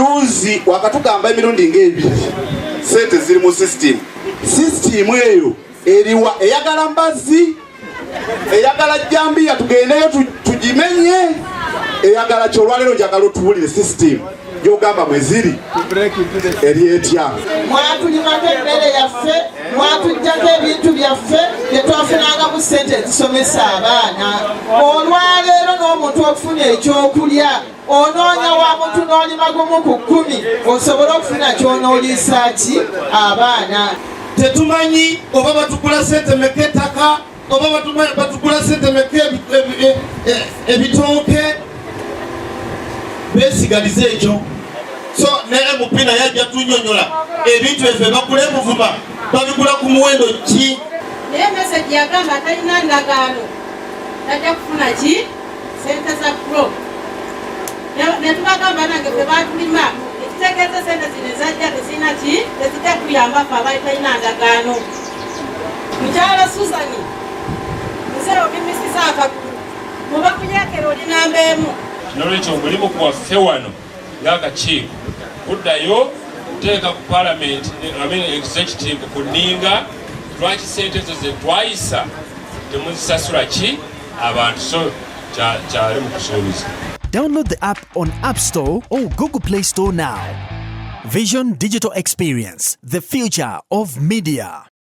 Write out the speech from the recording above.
juzi wakatugamba emirundi ng'ebiri sente ziri mu system eyo eriwa eyagala Mbazzi eyagala Jambiya tugendeyo tugimenye eyagala kyolwalero njagala otuwulire system gyogamba mweziri eri etya mwatulimako emmere yaffe mwatujjako ebintu byaffe byetwafunanga mu ssente ezisomesa abaana olwaleero n'omuntu okufuna ekyokulya onoonya wa muntu n'olima gumu ku 10 osobole okufuna kyonooliisa ki abaana. Tetumanyi oba batukula ssente meka ettaka oba batukula ssente meka ebitooke beesigalize ekyo. So ne MP naye ajja tunyonyola ebintu ebyo bakula Buvuma babigula ku muwendo ki? Naye message yagamba talina ndagaano tajja kufuna ki ssente za pro. Ne tubagamba nange ffe baatulima ekitegeeza ssente zino ezajja tezirina ki tezijja kuyamba ffe abaali talina ndagaano. Mukyala Suzani nze obimisiza akagulu muba kunyekera oli namba emu. Nolwekyo omulimu gwaffe wano ng'akakiiko kuddayo kuteeka ku Parliament executive kuninga lwaki ssente ezo ze twayisa temuzisasula ki abantu, so kyali mu kusuubiza. Download the app on App Store or Google Play Store now. Vision Digital Experience, the future of media.